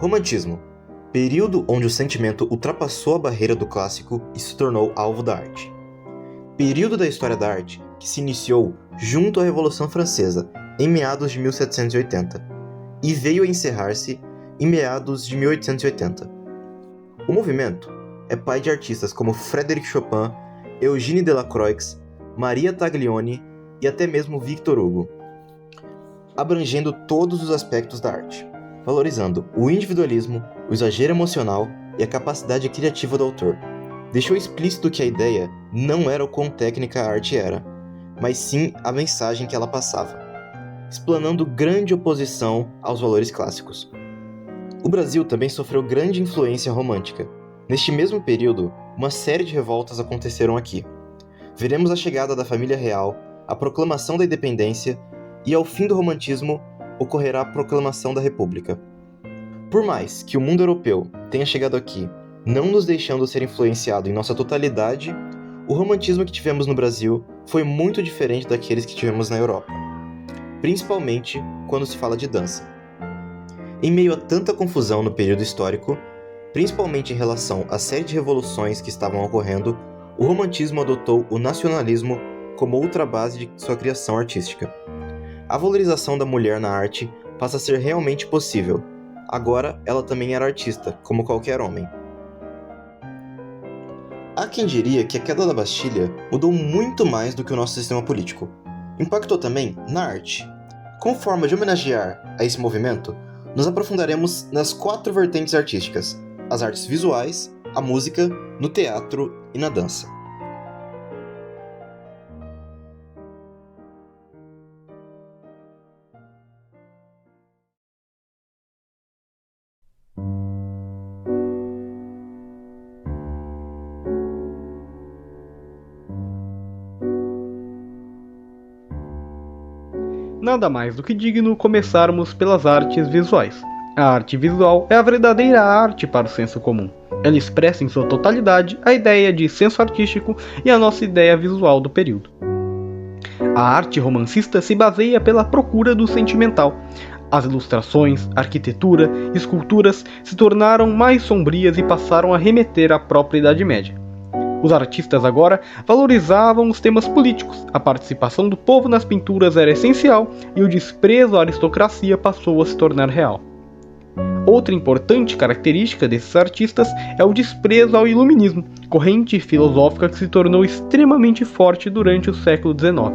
Romantismo. Período onde o sentimento ultrapassou a barreira do clássico e se tornou alvo da arte. Período da história da arte que se iniciou junto à Revolução Francesa, em meados de 1780, e veio a encerrar-se em meados de 1880. O movimento é pai de artistas como Frédéric Chopin, Eugène Delacroix, Maria Taglioni e até mesmo Victor Hugo, abrangendo todos os aspectos da arte, valorizando o individualismo, o exagero emocional e a capacidade criativa do autor. Deixou explícito que a ideia não era o quão técnica a arte era, mas sim a mensagem que ela passava, explanando grande oposição aos valores clássicos. O Brasil também sofreu grande influência romântica. Neste mesmo período, uma série de revoltas aconteceram aqui. Veremos a chegada da família real, a proclamação da independência e, ao fim do romantismo, ocorrerá a proclamação da República. Por mais que o mundo europeu tenha chegado aqui, não nos deixando ser influenciado em nossa totalidade, o romantismo que tivemos no Brasil foi muito diferente daqueles que tivemos na Europa, principalmente quando se fala de dança. Em meio a tanta confusão no período histórico, principalmente em relação à série de revoluções que estavam ocorrendo, o romantismo adotou o nacionalismo como outra base de sua criação artística. A valorização da mulher na arte passa a ser realmente possível. Agora, ela também era artista, como qualquer homem. Há quem diria que a queda da Bastilha mudou muito mais do que o nosso sistema político. Impactou também na arte. Como forma de homenagear a esse movimento, nos aprofundaremos nas 4 vertentes artísticas: as artes visuais, a música, no teatro e na dança. Nada mais do que digno começarmos pelas artes visuais. A arte visual é a verdadeira arte para o senso comum. Ela expressa em sua totalidade a ideia de senso artístico e a nossa ideia visual do período. A arte romancista se baseia pela procura do sentimental. As ilustrações, arquitetura e esculturas se tornaram mais sombrias e passaram a remeter à própria Idade Média. Os artistas agora valorizavam os temas políticos, a participação do povo nas pinturas era essencial e o desprezo à aristocracia passou a se tornar real. Outra importante característica desses artistas é o desprezo ao iluminismo, corrente filosófica que se tornou extremamente forte durante o século XIX.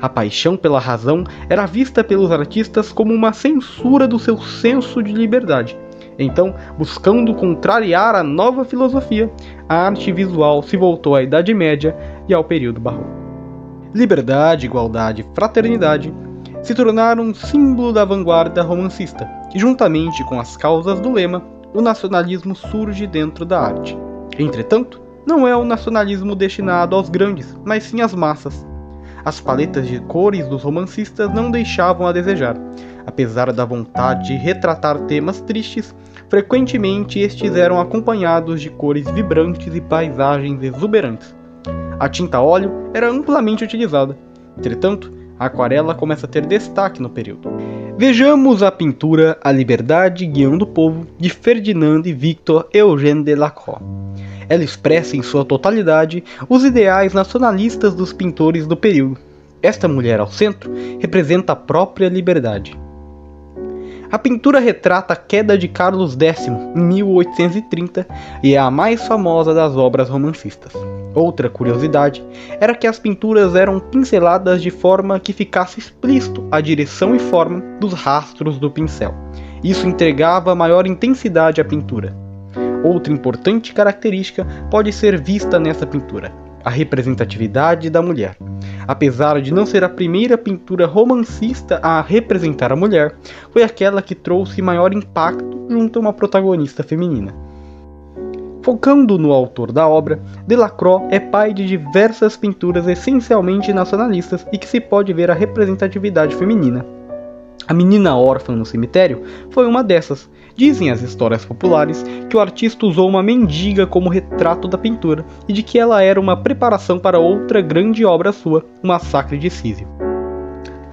A paixão pela razão era vista pelos artistas como uma censura do seu senso de liberdade. Então, buscando contrariar a nova filosofia, a arte visual se voltou à Idade Média e ao período barroco. Liberdade, igualdade e fraternidade se tornaram um símbolo da vanguarda romancista, e juntamente com as causas do lema, o nacionalismo surge dentro da arte. Entretanto, não é o nacionalismo destinado aos grandes, mas sim às massas. As paletas de cores dos romancistas não deixavam a desejar. Apesar da vontade de retratar temas tristes, frequentemente estes eram acompanhados de cores vibrantes e paisagens exuberantes. A tinta a óleo era amplamente utilizada. Entretanto, a aquarela começa a ter destaque no período. Vejamos a pintura A Liberdade Guiando o Povo, de Ferdinand e Victor Eugène Delacroix. Ela expressa em sua totalidade os ideais nacionalistas dos pintores do período. Esta mulher ao centro representa a própria liberdade. A pintura retrata a queda de Carlos X em 1830 e é a mais famosa das obras romancistas. Outra curiosidade era que as pinturas eram pinceladas de forma que ficasse explícito a direção e forma dos rastros do pincel. Isso entregava maior intensidade à pintura. Outra importante característica pode ser vista nessa pintura: a representatividade da mulher. Apesar de não ser a primeira pintura romancista a representar a mulher, foi aquela que trouxe maior impacto junto a uma protagonista feminina. Focando no autor da obra, Delacroix é pai de diversas pinturas essencialmente nacionalistas e que se pode ver a representatividade feminina. A menina órfã no cemitério foi uma dessas. Dizem as histórias populares que o artista usou uma mendiga como retrato da pintura e de que ela era uma preparação para outra grande obra sua, O Massacre de Císio.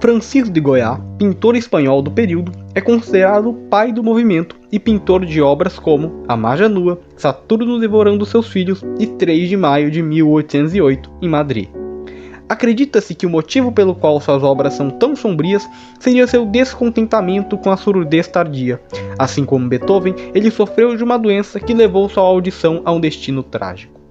Francisco de Goya, pintor espanhol do período, é considerado o pai do movimento e pintor de obras como A Maja Nua, Saturno Devorando Seus Filhos e 3 de maio de 1808, em Madrid. Acredita-se que o motivo pelo qual suas obras são tão sombrias seria seu descontentamento com a surdez tardia. Assim como Beethoven, ele sofreu de uma doença que levou sua audição a um destino trágico.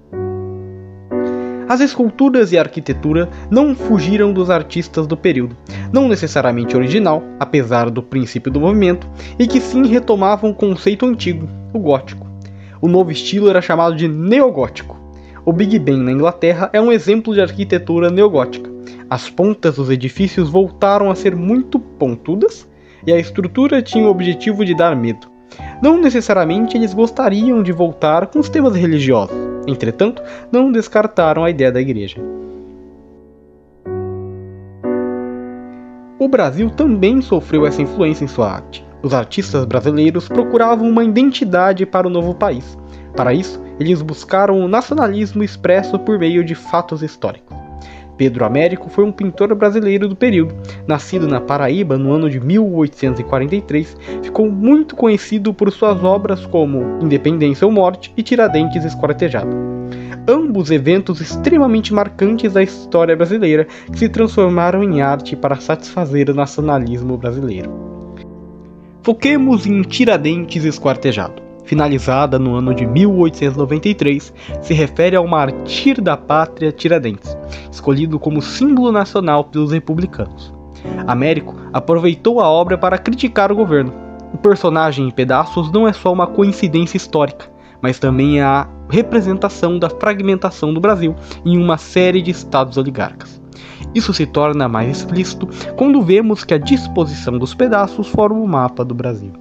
As esculturas e a arquitetura não fugiram dos artistas do período, não necessariamente original, apesar do princípio do movimento, e que sim retomavam um conceito antigo, o gótico. O novo estilo era chamado de neogótico. O Big Ben na Inglaterra é um exemplo de arquitetura neogótica. As pontas dos edifícios voltaram a ser muito pontudas e a estrutura tinha o objetivo de dar medo. Não necessariamente eles gostariam de voltar com os temas religiosos, entretanto, não descartaram a ideia da igreja. O Brasil também sofreu essa influência em sua arte. Os artistas brasileiros procuravam uma identidade para o novo país. Para isso, eles buscaram o nacionalismo expresso por meio de fatos históricos. Pedro Américo foi um pintor brasileiro do período. Nascido na Paraíba no ano de 1843, ficou muito conhecido por suas obras como Independência ou Morte e Tiradentes Esquartejado. Ambos eventos extremamente marcantes da história brasileira que se transformaram em arte para satisfazer o nacionalismo brasileiro. Foquemos em Tiradentes Esquartejado. Finalizada no ano de 1893, se refere ao mártir da pátria Tiradentes, escolhido como símbolo nacional pelos republicanos. Américo aproveitou a obra para criticar o governo. O personagem em pedaços não é só uma coincidência histórica, mas também é a representação da fragmentação do Brasil em uma série de estados oligarcas. Isso se torna mais explícito quando vemos que a disposição dos pedaços forma o mapa do Brasil.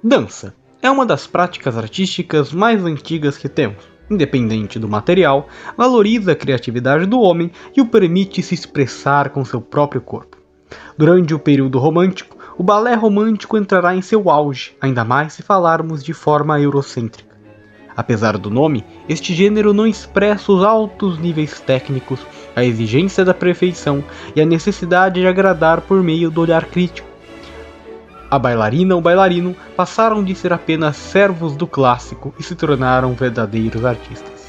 Dança é uma das práticas artísticas mais antigas que temos. Independente do material, valoriza a criatividade do homem e o permite se expressar com seu próprio corpo. Durante o período romântico, o balé romântico entrará em seu auge, ainda mais se falarmos de forma eurocêntrica. Apesar do nome, este gênero não expressa os altos níveis técnicos, a exigência da perfeição e a necessidade de agradar por meio do olhar crítico. A bailarina ou bailarino passaram de ser apenas servos do clássico e se tornaram verdadeiros artistas.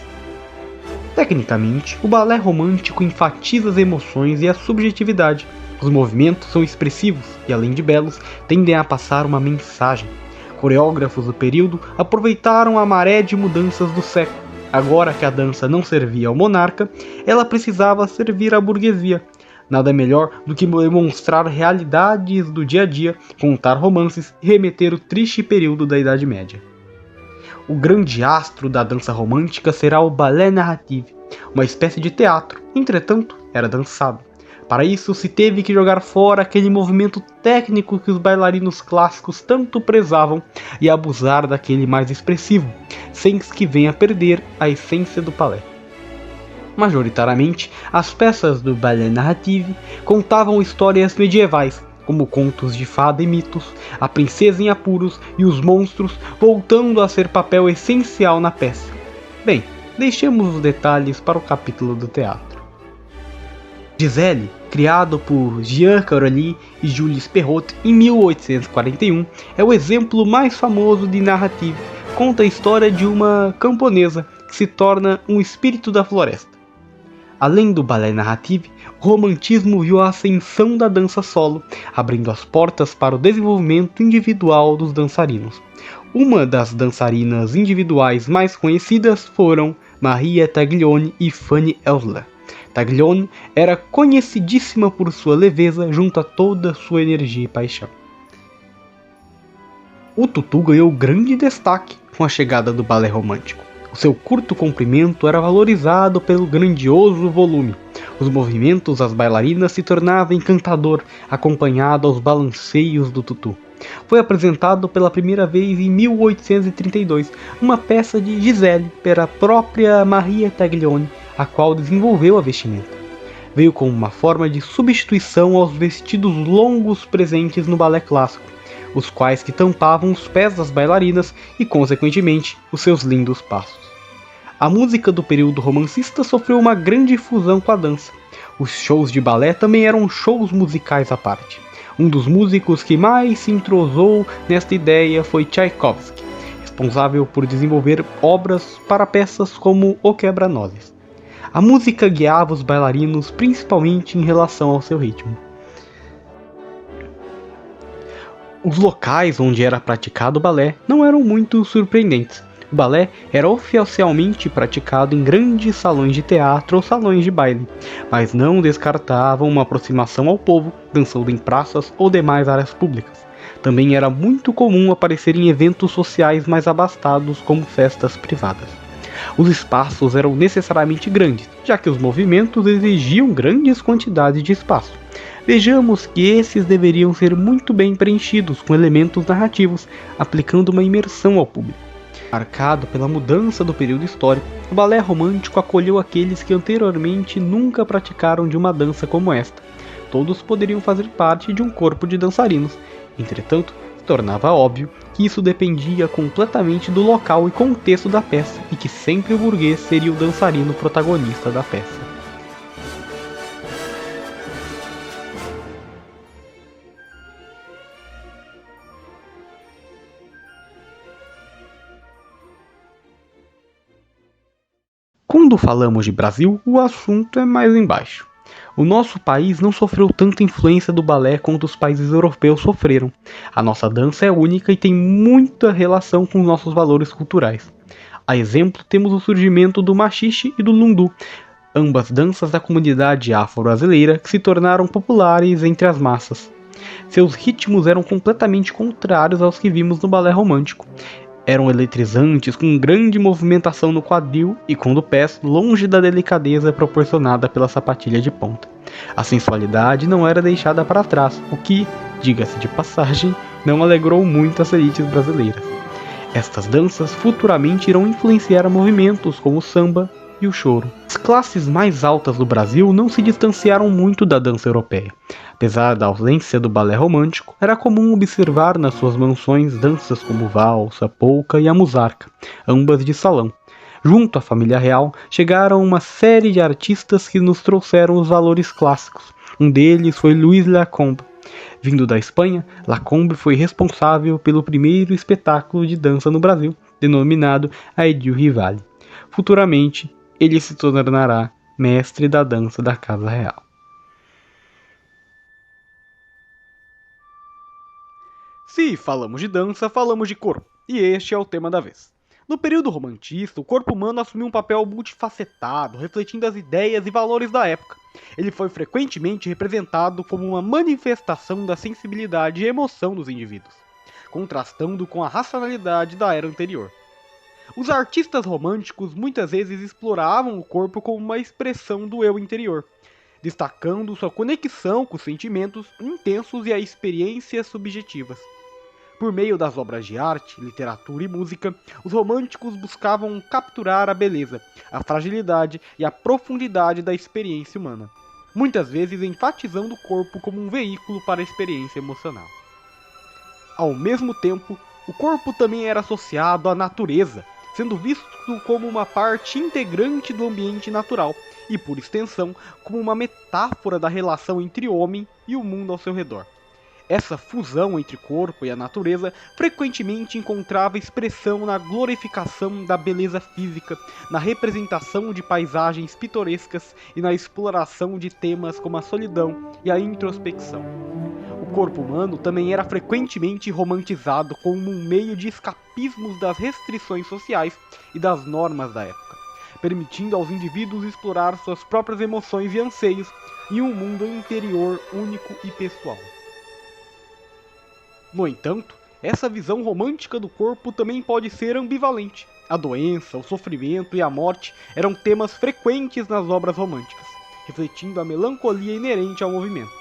Tecnicamente, o balé romântico enfatiza as emoções e a subjetividade. Os movimentos são expressivos e, além de belos, tendem a passar uma mensagem. Coreógrafos do período aproveitaram a maré de mudanças do século. Agora que a dança não servia ao monarca, ela precisava servir à burguesia. Nada melhor do que demonstrar realidades do dia a dia, contar romances e remeter o triste período da Idade Média. O grande astro da dança romântica será o ballet narrative, uma espécie de teatro, entretanto, era dançado. Para isso, se teve que jogar fora aquele movimento técnico que os bailarinos clássicos tanto prezavam e abusar daquele mais expressivo, sem que venha a perder a essência do ballet. Majoritariamente, as peças do ballet narrative contavam histórias medievais, como contos de fada e mitos, a princesa em apuros e os monstros, voltando a ser papel essencial na peça. Bem, deixemos os detalhes para o capítulo do teatro. Giselle, criado por Jean Corelli e Jules Perrot em 1841, é o exemplo mais famoso de narrative. Conta a história de uma camponesa que se torna um espírito da floresta. Além do ballet narrative, o romantismo viu a ascensão da dança solo, abrindo as portas para o desenvolvimento individual dos dançarinos. Uma das dançarinas individuais mais conhecidas foram Maria Taglioni e Fanny Elsler. Taglioni era conhecidíssima por sua leveza junto a toda sua energia e paixão. O tutu ganhou grande destaque com a chegada do balé romântico. O seu curto comprimento era valorizado pelo grandioso volume. Os movimentos das bailarinas se tornavam encantador, acompanhado aos balanceios do tutu. Foi apresentado pela primeira vez em 1832, uma peça de Giselle pela própria Maria Taglioni, a qual desenvolveu a vestimenta. Veio como uma forma de substituição aos vestidos longos presentes no balé clássico, os quais que tampavam os pés das bailarinas e, consequentemente, os seus lindos passos. A música do período romancista sofreu uma grande fusão com a dança. Os shows de balé também eram shows musicais à parte. Um dos músicos que mais se entrosou nesta ideia foi Tchaikovsky, responsável por desenvolver obras para peças como O Quebra-Nozes. A música guiava os bailarinos principalmente em relação ao seu ritmo. Os locais onde era praticado o balé não eram muito surpreendentes. O balé era oficialmente praticado em grandes salões de teatro ou salões de baile, mas não descartavam uma aproximação ao povo, dançando em praças ou demais áreas públicas. Também era muito comum aparecer em eventos sociais mais abastados, como festas privadas. Os espaços eram necessariamente grandes, já que os movimentos exigiam grandes quantidades de espaço. Vejamos que esses deveriam ser muito bem preenchidos com elementos narrativos, aplicando uma imersão ao público. Marcado pela mudança do período histórico, o balé romântico acolheu aqueles que anteriormente nunca praticaram de uma dança como esta. Todos poderiam fazer parte de um corpo de dançarinos. Entretanto, se tornava óbvio que isso dependia completamente do local e contexto da peça e que sempre o burguês seria o dançarino protagonista da peça. Quando falamos de Brasil, o assunto é mais embaixo. O nosso país não sofreu tanta influência do balé quanto os países europeus sofreram. A nossa dança é única e tem muita relação com nossos valores culturais. A exemplo, temos o surgimento do machixe e do lundu, ambas danças da comunidade afro-brasileira que se tornaram populares entre as massas. Seus ritmos eram completamente contrários aos que vimos no balé romântico. Eram eletrizantes, com grande movimentação no quadril e com o pés longe da delicadeza proporcionada pela sapatilha de ponta. A sensualidade não era deixada para trás, o que, diga-se de passagem, não alegrou muito as elites brasileiras. Estas danças futuramente irão influenciar movimentos como o samba e o choro. As classes mais altas do Brasil não se distanciaram muito da dança europeia. Apesar da ausência do balé romântico, era comum observar nas suas mansões danças como valsa, polca e a musarca, ambas de salão. Junto à família real, chegaram uma série de artistas que nos trouxeram os valores clássicos. Um deles foi Louis Lacombe. Vindo da Espanha, Lacombe foi responsável pelo primeiro espetáculo de dança no Brasil, denominado Aedil Rivali. Futuramente, ele se tornará mestre da dança da Casa Real. Se falamos de dança, falamos de corpo, e este é o tema da vez. No período romantista, o corpo humano assumiu um papel multifacetado, refletindo as ideias e valores da época. Ele foi frequentemente representado como uma manifestação da sensibilidade e emoção dos indivíduos, contrastando com a racionalidade da era anterior. Os artistas românticos muitas vezes exploravam o corpo como uma expressão do eu interior, destacando sua conexão com os sentimentos intensos e as experiências subjetivas. Por meio das obras de arte, literatura e música, os românticos buscavam capturar a beleza, a fragilidade e a profundidade da experiência humana, muitas vezes enfatizando o corpo como um veículo para a experiência emocional. Ao mesmo tempo, o corpo também era associado à natureza, sendo visto como uma parte integrante do ambiente natural e, por extensão, como uma metáfora da relação entre o homem e o mundo ao seu redor. Essa fusão entre o corpo e a natureza frequentemente encontrava expressão na glorificação da beleza física, na representação de paisagens pitorescas e na exploração de temas como a solidão e a introspecção. O corpo humano também era frequentemente romantizado como um meio de escapismos das restrições sociais e das normas da época, permitindo aos indivíduos explorar suas próprias emoções e anseios em um mundo interior único e pessoal. No entanto, essa visão romântica do corpo também pode ser ambivalente. A doença, o sofrimento e a morte eram temas frequentes nas obras românticas, refletindo a melancolia inerente ao movimento.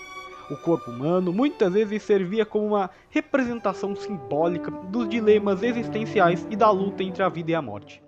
O corpo humano muitas vezes servia como uma representação simbólica dos dilemas existenciais e da luta entre a vida e a morte.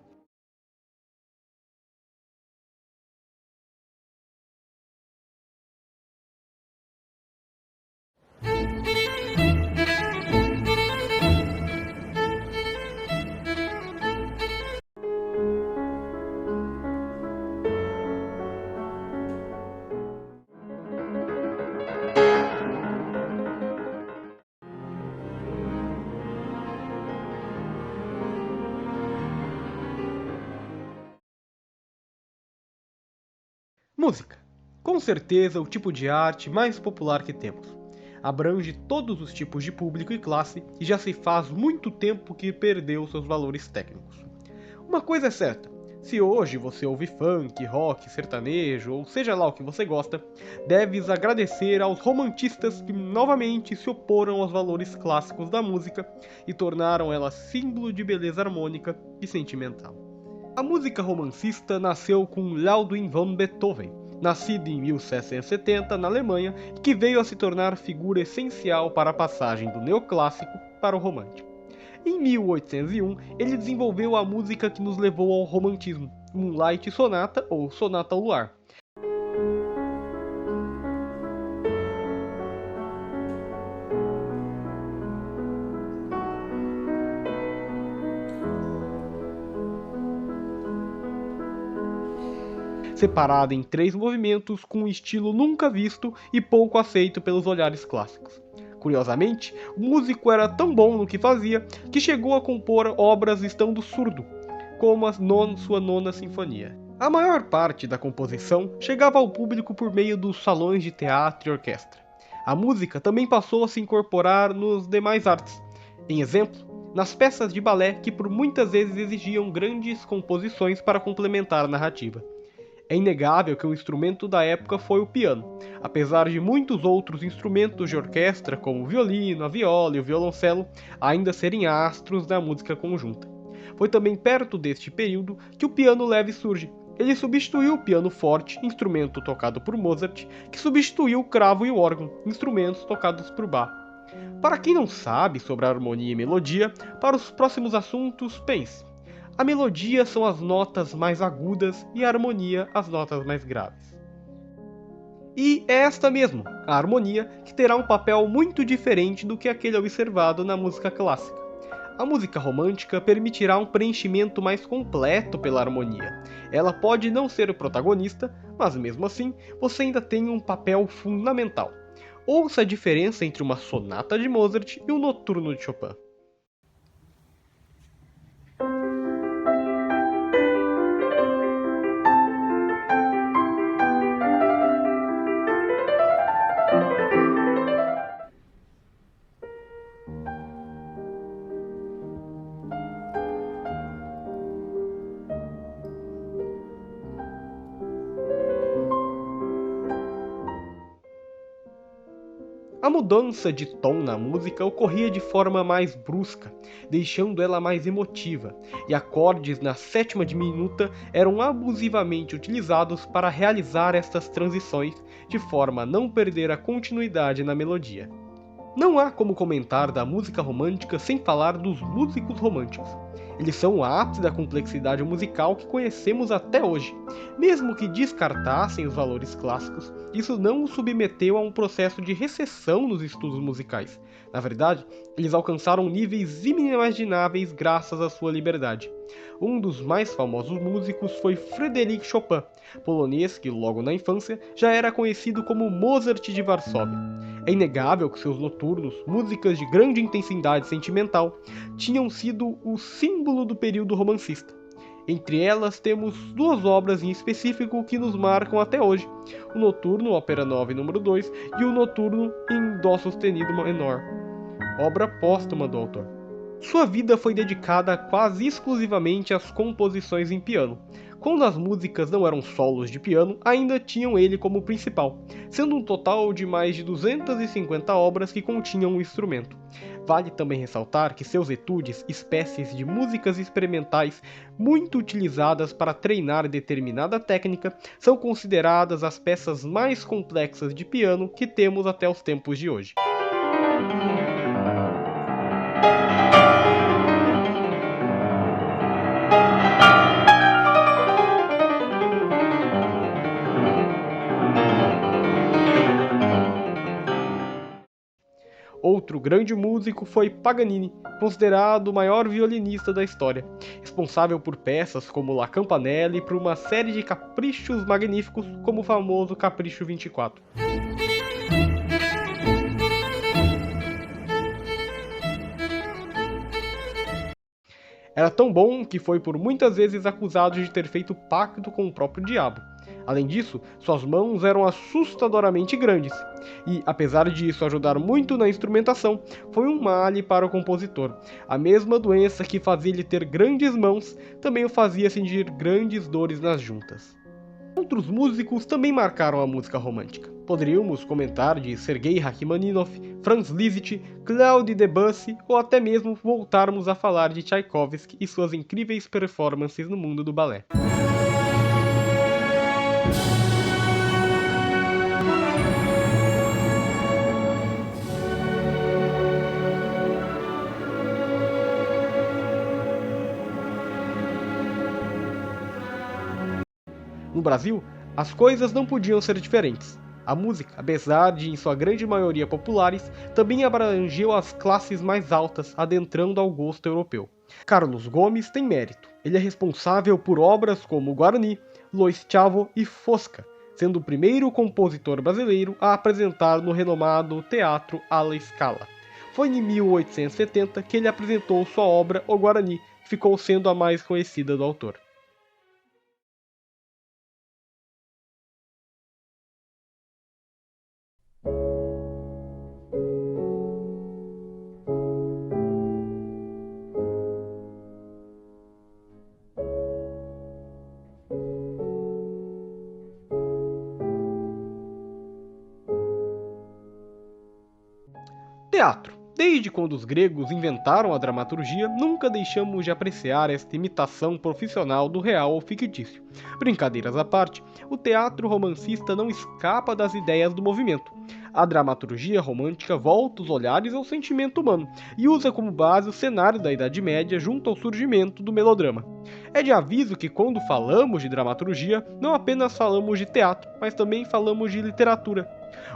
Música. Com certeza o tipo de arte mais popular que temos. Abrange todos os tipos de público e classe e já se faz muito tempo que perdeu seus valores técnicos. Uma coisa é certa, se hoje você ouve funk, rock, sertanejo ou seja lá o que você gosta, deves agradecer aos romantistas que novamente se oporam aos valores clássicos da música e tornaram ela símbolo de beleza harmônica e sentimental. A música romancista nasceu com Ludwig van Beethoven, nascido em 1770 na Alemanha e que veio a se tornar figura essencial para a passagem do neoclássico para o romântico. Em 1801, ele desenvolveu a música que nos levou ao romantismo, Moonlight Sonata ou Sonata ao Luar. Separada em 3 movimentos com um estilo nunca visto e pouco aceito pelos olhares clássicos. Curiosamente, o músico era tão bom no que fazia que chegou a compor obras estando surdo, como sua nona sinfonia. A maior parte da composição chegava ao público por meio dos salões de teatro e orquestra. A música também passou a se incorporar nos demais artes. Em exemplo, nas peças de balé que por muitas vezes exigiam grandes composições para complementar a narrativa. É inegável que o instrumento da época foi o piano, apesar de muitos outros instrumentos de orquestra, como o violino, a viola e o violoncelo, ainda serem astros da música conjunta. Foi também perto deste período que o piano leve surge. Ele substituiu o piano forte, instrumento tocado por Mozart, que substituiu o cravo e o órgão, instrumentos tocados por Bach. Para quem não sabe sobre a harmonia e melodia, para os próximos assuntos, pense. A melodia são as notas mais agudas e a harmonia as notas mais graves. E é esta mesmo, a harmonia, que terá um papel muito diferente do que aquele observado na música clássica. A música romântica permitirá um preenchimento mais completo pela harmonia. Ela pode não ser o protagonista, mas mesmo assim você ainda tem um papel fundamental. Ouça a diferença entre uma sonata de Mozart e um noturno de Chopin. A mudança de tom na música ocorria de forma mais brusca, deixando ela mais emotiva, e acordes na sétima diminuta eram abusivamente utilizados para realizar estas transições de forma a não perder a continuidade na melodia. Não há como comentar da música romântica sem falar dos músicos românticos. Eles são o ápice da complexidade musical que conhecemos até hoje. Mesmo que descartassem os valores clássicos, isso não os submeteu a um processo de recessão nos estudos musicais. Na verdade, eles alcançaram níveis inimagináveis graças à sua liberdade. Um dos mais famosos músicos foi Frédéric Chopin, polonês que, logo na infância, já era conhecido como Mozart de Varsóvia. É inegável que seus noturnos, músicas de grande intensidade sentimental, tinham sido o símbolo do período romancista. Entre elas temos 2 obras em específico que nos marcam até hoje, o Noturno, Ópera 9, número 2, e o Noturno em Dó sustenido menor, obra póstuma do autor. Sua vida foi dedicada quase exclusivamente às composições em piano, Quando as músicas não eram solos de piano, ainda tinham ele como principal, sendo um total de mais de 250 obras que continham o instrumento. Vale também ressaltar que seus etudes, espécies de músicas experimentais muito utilizadas para treinar determinada técnica, são consideradas as peças mais complexas de piano que temos até os tempos de hoje. Outro grande músico foi Paganini, considerado o maior violinista da história, responsável por peças como La Campanella e por uma série de caprichos magníficos, como o famoso Capricho 24. Era tão bom que foi por muitas vezes acusado de ter feito pacto com o próprio diabo. Além disso, suas mãos eram assustadoramente grandes, e, apesar disso ajudar muito na instrumentação, foi um male para o compositor. A mesma doença que fazia ele ter grandes mãos, também o fazia sentir grandes dores nas juntas. Outros músicos também marcaram a música romântica. Poderíamos comentar de Sergei Rachmaninoff, Franz Liszt, Claude Debussy ou até mesmo voltarmos a falar de Tchaikovsky e suas incríveis performances no mundo do balé. No Brasil, as coisas não podiam ser diferentes. A música, apesar de em sua grande maioria populares, também abrangeu as classes mais altas, adentrando ao gosto europeu. Carlos Gomes tem mérito. Ele é responsável por obras como Guarani, Luiz Chavo e Fosca, sendo o primeiro compositor brasileiro a apresentar no renomado Teatro alla Scala. Foi em 1870 que ele apresentou sua obra O Guarani, que ficou sendo a mais conhecida do autor. Teatro. Desde quando os gregos inventaram a dramaturgia, nunca deixamos de apreciar esta imitação profissional do real ou fictício. Brincadeiras à parte, o teatro romancista não escapa das ideias do movimento. A dramaturgia romântica volta os olhares ao sentimento humano e usa como base o cenário da Idade Média junto ao surgimento do melodrama. É de aviso que quando falamos de dramaturgia, não apenas falamos de teatro, mas também falamos de literatura.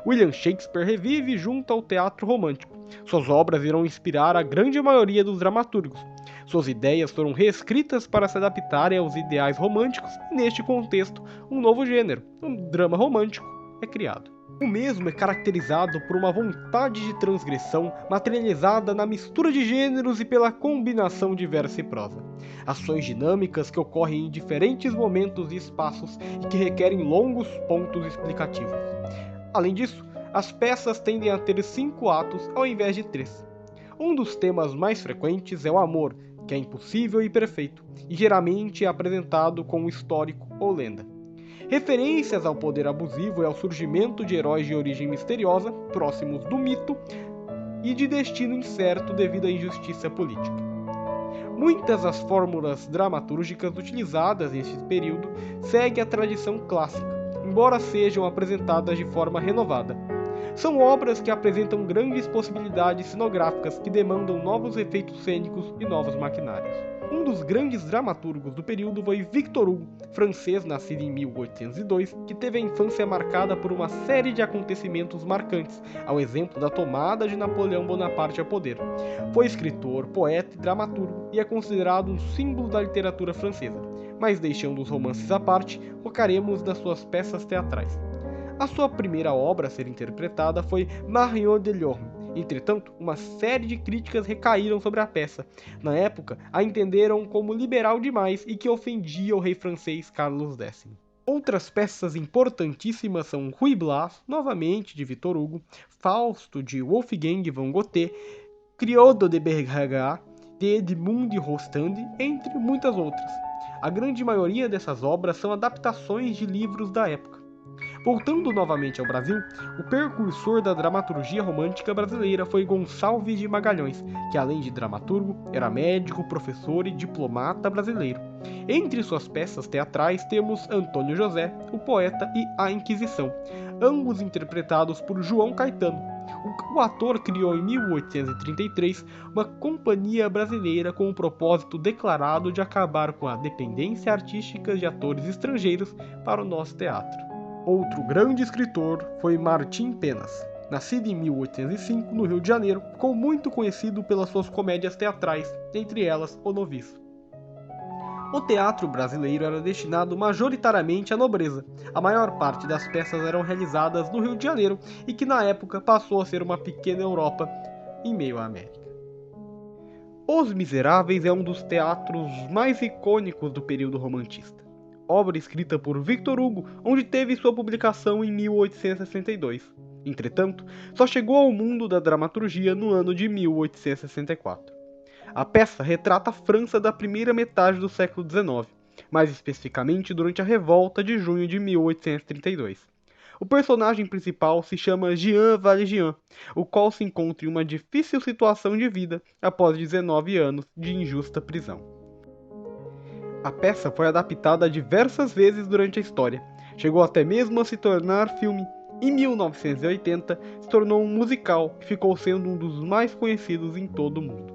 William Shakespeare revive junto ao teatro romântico. Suas obras irão inspirar a grande maioria dos dramaturgos. Suas ideias foram reescritas para se adaptarem aos ideais românticos e, neste contexto, um novo gênero, um drama romântico, é criado. O mesmo é caracterizado por uma vontade de transgressão materializada na mistura de gêneros e pela combinação de verso e prosa. Ações dinâmicas que ocorrem em diferentes momentos e espaços e que requerem longos pontos explicativos. Além disso, as peças tendem a ter 5 atos ao invés de 3. Um dos temas mais frequentes é o amor, que é impossível e perfeito, e geralmente é apresentado como histórico ou lenda. Referências ao poder abusivo e ao surgimento de heróis de origem misteriosa, próximos do mito, e de destino incerto devido à injustiça política. Muitas das fórmulas dramatúrgicas utilizadas neste período seguem a tradição clássica, embora sejam apresentadas de forma renovada. São obras que apresentam grandes possibilidades cenográficas que demandam novos efeitos cênicos e novos maquinários. Um dos grandes dramaturgos do período foi Victor Hugo, francês nascido em 1802, que teve a infância marcada por uma série de acontecimentos marcantes, ao exemplo da tomada de Napoleão Bonaparte ao poder. Foi escritor, poeta e dramaturgo e é considerado um símbolo da literatura francesa. Mas deixando os romances à parte, focaremos nas suas peças teatrais. A sua primeira obra a ser interpretada foi Marion de Lorme. Entretanto, uma série de críticas recaíram sobre a peça. Na época, a entenderam como liberal demais e que ofendia o rei francês Carlos X. Outras peças importantíssimas são Ruy Blas, novamente de Victor Hugo, Fausto de Wolfgang von Goethe, Criollo de Bergerac, de Edmond de Rostand, entre muitas outras. A grande maioria dessas obras são adaptações de livros da época. Voltando novamente ao Brasil, o precursor da dramaturgia romântica brasileira foi Gonçalves de Magalhães, que além de dramaturgo, era médico, professor e diplomata brasileiro. Entre suas peças teatrais temos Antônio José, o Poeta e A Inquisição, ambos interpretados por João Caetano. O ator criou em 1833 uma companhia brasileira com o propósito declarado de acabar com a dependência artística de atores estrangeiros para o nosso teatro. Outro grande escritor foi Martim Penas. Nascido em 1805 no Rio de Janeiro, ficou muito conhecido pelas suas comédias teatrais, entre elas O Noviço. O teatro brasileiro era destinado majoritariamente à nobreza. A maior parte das peças eram realizadas no Rio de Janeiro e que na época passou a ser uma pequena Europa em meio à América. Os Miseráveis é um dos teatros mais icônicos do período romantista. Obra escrita por Victor Hugo, onde teve sua publicação em 1862. Entretanto, só chegou ao mundo da dramaturgia no ano de 1864. A peça retrata a França da primeira metade do século XIX, mais especificamente durante a Revolta de junho de 1832. O personagem principal se chama Jean Valjean, o qual se encontra em uma difícil situação de vida após 19 anos de injusta prisão. A peça foi adaptada diversas vezes durante a história, chegou até mesmo a se tornar filme. Em 1980, se tornou um musical que ficou sendo um dos mais conhecidos em todo o mundo.